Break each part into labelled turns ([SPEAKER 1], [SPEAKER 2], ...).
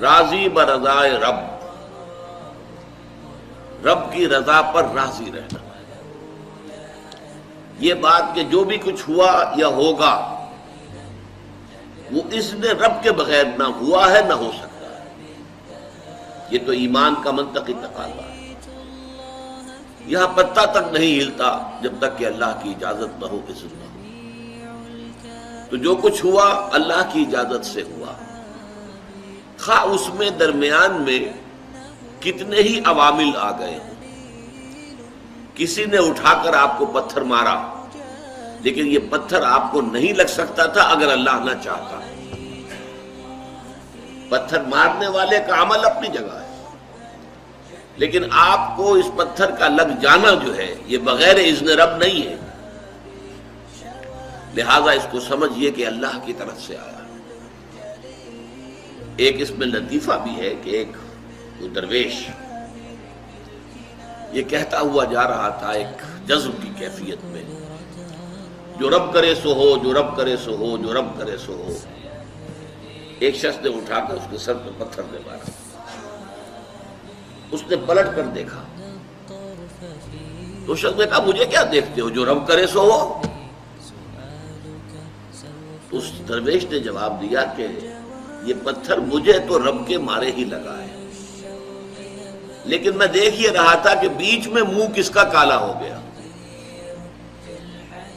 [SPEAKER 1] راضی برضائے رب، رب کی رضا پر راضی رہنا. یہ بات کہ جو بھی کچھ ہوا یا ہوگا وہ اذن رب کے بغیر نہ ہوا ہے نہ ہو سکتا ہے. یہ تو ایمان کا منطقی تقاضا ہے. یہاں پتہ تک نہیں ہلتا جب تک کہ اللہ کی اجازت نہ ہو، اذن نہ ہو. تو جو کچھ ہوا اللہ کی اجازت سے ہوا، خواہ اس میں درمیان میں کتنے ہی عوامل آ گئے. کسی نے اٹھا کر آپ کو پتھر مارا، لیکن یہ پتھر آپ کو نہیں لگ سکتا تھا اگر اللہ نہ چاہتا. پتھر مارنے والے کا عمل اپنی جگہ ہے، لیکن آپ کو اس پتھر کا لگ جانا جو ہے یہ بغیر اذن رب نہیں ہے. لہذا اس کو سمجھیے کہ اللہ کی طرف سے آیا. ایک اس میں لطیفہ بھی ہے کہ ایک درویش یہ کہتا ہوا جا رہا تھا ایک جذب کی کیفیت میں، جو رب کرے سو ہو، جو رب کرے سو ہو، جو رب کرے سو ہو. ایک شخص نے اٹھا کر اس کے سر پہ پتھر نے مارا. اس نے پلٹ کر دیکھا تو شخص نے کہا مجھے کیا دیکھتے ہو، جو رب کرے سو ہو. اس درویش نے جواب دیا کہ یہ پتھر مجھے تو رب کے مارے ہی لگا ہے، لیکن میں دیکھ یہ رہا تھا کہ بیچ میں منہ کس کا کالا ہو گیا،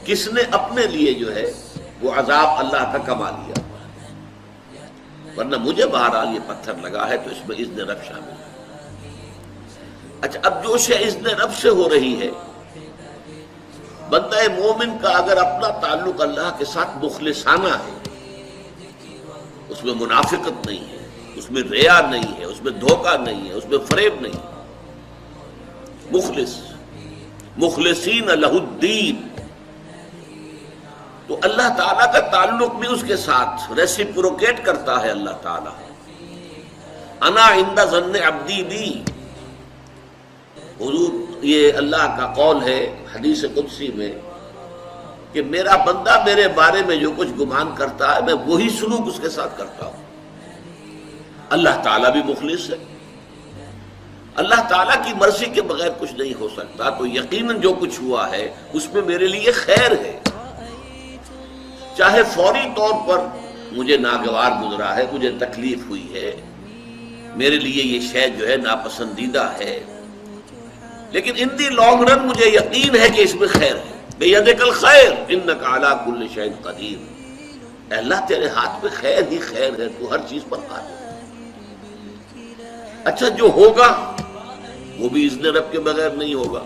[SPEAKER 1] کس نے اپنے لیے جو ہے وہ عذاب اللہ کا کما لیا. ورنہ مجھے بہرحال یہ پتھر لگا ہے تو اس میں اذن رب شامل ہے. اچھا، اب جو شے اذن رب سے ہو رہی ہے، بندہ مومن کا اگر اپنا تعلق اللہ کے ساتھ مخلصانہ ہے، اس میں منافقت نہیں ہے، اس میں ریا نہیں ہے، اس میں دھوکہ نہیں ہے، اس میں فریب نہیں ہے. مخلص، مخلصین لہ الدین، تو اللہ تعالیٰ کا تعلق بھی اس کے ساتھ ریسیپروکیٹ کرتا ہے. اللہ تعالیٰ انا عند ظن عبدی بی، حضور یہ اللہ کا قول ہے حدیث قدسی میں کہ میرا بندہ میرے بارے میں جو کچھ گمان کرتا ہے میں وہی سلوک اس کے ساتھ کرتا ہوں. اللہ تعالیٰ بھی مخلص ہے. اللہ تعالیٰ کی مرضی کے بغیر کچھ نہیں ہو سکتا، تو یقیناً جو کچھ ہوا ہے اس میں میرے لیے خیر ہے. چاہے فوری طور پر مجھے ناگوار گزرا ہے، مجھے تکلیف ہوئی ہے، میرے لیے یہ شے جو ہے ناپسندیدہ ہے، لیکن ان دی لانگ رن مجھے یقین ہے کہ اس میں خیر ہے. بیدک الخیر انک علی کل شیء قدیر. اے اللہ تیرے ہاتھ میں خیر ہی خیر ہے، تو ہر چیز پر قادر. اچھا، جو ہوگا وہ بھی اذن رب کے بغیر نہیں ہوگا.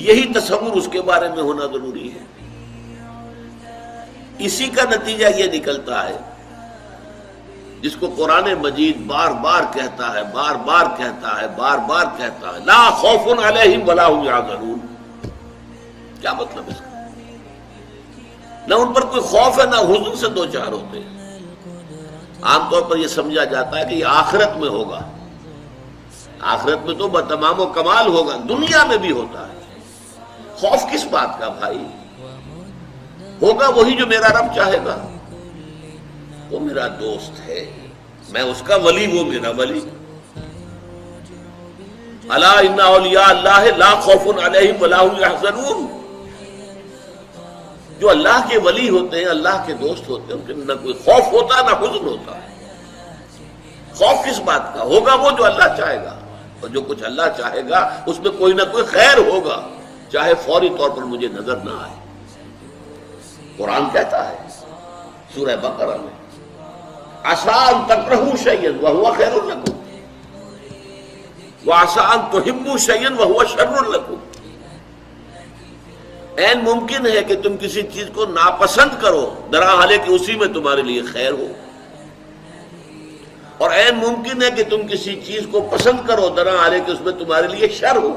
[SPEAKER 1] یہی تصور اس کے بارے میں ہونا ضروری ہے. اسی کا نتیجہ یہ نکلتا ہے جس کو قرآن مجید بار بار کہتا ہے، بار بار کہتا ہے، بار بار کہتا ہے، لا خوف علیہم ولا هم یحزنون. کیا مطلب اس کا؟ نہ ان پر کوئی خوف ہے نہ حزن سے دو چار ہوتے ہیں. عام طور پر یہ سمجھا جاتا ہے کہ یہ آخرت میں ہوگا. آخرت میں تو بتمام و کمال ہوگا، دنیا میں بھی ہوتا ہے. خوف کس بات کا بھائی؟ ہوگا وہی جو میرا رب چاہے گا. وہ میرا دوست ہے، میں اس کا ولی، وہ میرا ولی. الا ان اولیاء اللہ لا خوف علیہم ولا هم یحزنون. جو اللہ کے ولی ہوتے ہیں، اللہ کے دوست ہوتے ہیں، ان کے نہ کوئی خوف ہوتا نہ حزن ہوتا. خوف کس بات کا؟ ہوگا وہ جو اللہ چاہے گا، اور جو کچھ اللہ چاہے گا اس میں کوئی نہ کوئی خیر ہوگا، چاہے فوری طور پر مجھے نظر نہ آئے. قرآن کہتا ہے سورہ بقرہ میں عسیٰ ان تکرہوا شیئا وہو خیر لکم وعسیٰ ان تحبوا شیئا وہو شر لکم. عین ممکن ہے کہ تم کسی چیز کو ناپسند کرو درحالے کہ اسی میں تمہارے لیے خیر ہو، اور عین ممکن ہے کہ تم کسی چیز کو پسند کرو درحالے کہ اس میں تمہارے لیے شر ہو.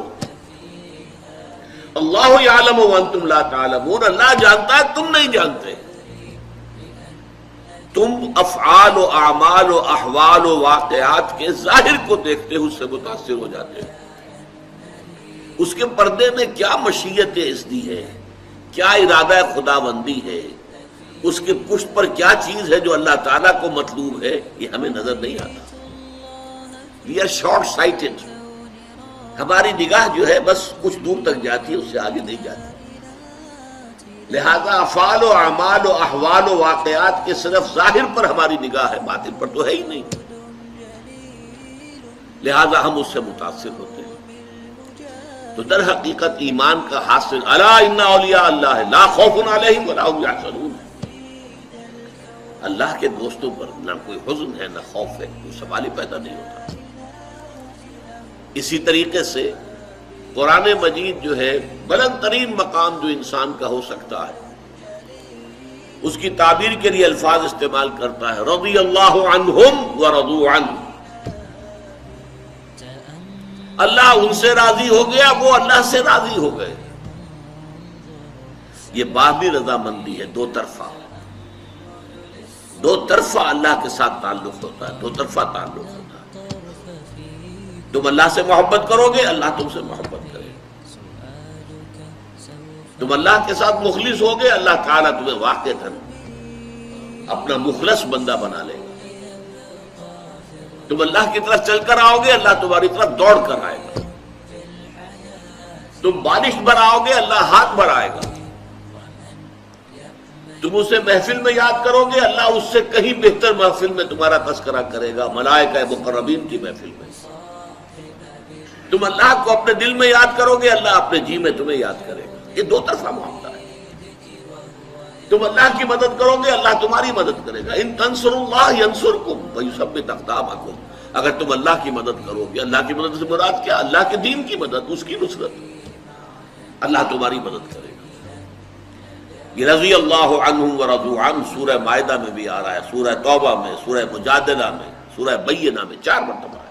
[SPEAKER 1] اللہ یعلم وانتم لا تعلمون. اللہ جانتا ہے، تم نہیں جانتے. تم افعال و اعمال و احوال و واقعات کے ظاہر کو دیکھتے ہو، اس سے متاثر ہو جاتے ہو. اس کے پردے میں کیا مشیت اذنی ہے، کیا ارادہ خداوندی ہے، اس کے پشت پر کیا چیز ہے جو اللہ تعالیٰ کو مطلوب ہے، یہ ہمیں نظر نہیں آتا۔ وی آر شارٹ سائٹڈ، ہماری نگاہ جو ہے بس کچھ دور تک جاتی ہے، اس سے آگے نہیں جاتی۔ لہذا افعال و اعمال و احوال و واقعات کے صرف ظاہر پر ہماری نگاہ ہے، باطن پر تو ہے ہی نہیں، لہذا ہم اس سے متاثر ہوتے ہیں۔ تو در حقیقت ایمان کا حاصل الا ان اولیاء اللہ لا خوف علیہم ولا هم یحزنون، اللہ کے دوستوں پر نہ کوئی حزن ہے نہ خوف ہے، کوئی سوال ہی پیدا نہیں ہوتا۔ اسی طریقے سے قرآن مجید جو ہے بلند ترین مقام جو انسان کا ہو سکتا ہے، اس کی تعبیر کے لیے الفاظ استعمال کرتا ہے رضی اللہ عنہم ورضوا عنہ، اللہ ان سے راضی ہو گیا، وہ اللہ سے راضی ہو گئے۔ یہ باہمی رضامندی ہے، دو طرفہ، دو طرفہ اللہ کے ساتھ تعلق ہوتا ہے، دو طرفہ تعلق ہوتا ہے۔ تم اللہ سے محبت کرو گے، اللہ تم سے محبت کرے گا۔ تم اللہ کے ساتھ مخلص ہوگے، اللہ تعالیٰ تمہیں واقعتاً اپنا مخلص بندہ بنا لے گا۔ تم اللہ کی طرف چل کر آؤ گے، اللہ تمہاری طرف دوڑ کر آئے گا۔ تم بارش بھراؤ گے، اللہ ہاتھ بڑھائے گا۔ تم اسے محفل میں یاد کرو گے، اللہ اس سے کہیں بہتر محفل میں تمہارا تذکرہ کرے گا، ملائکہ مقربین کی محفل میں۔ تم اللہ کو اپنے دل میں یاد کرو گے، اللہ اپنے جی میں تمہیں یاد کرے گا۔ یہ دو طرفہ معاملہ ہے۔ تم اللہ کی مدد کرو گے، اللہ تمہاری مدد کرے گا۔ ان تنصروا اللہ ینصرکم ویثبت اقدامکم، اگر تم اللہ کی مدد کرو گے، اللہ کی مدد سے مراد کیا؟ اللہ کے دین کی مدد، اس کی نصرت، اللہ تمہاری مدد کرے گا۔ یہ رضی اللہ عنہم ورضوا عنہ سورہ مائدہ میں بھی آ رہا ہے، سورہ توبہ میں، سورہ مجادلہ میں، سورہ بینہ میں 4 مرتبہ۔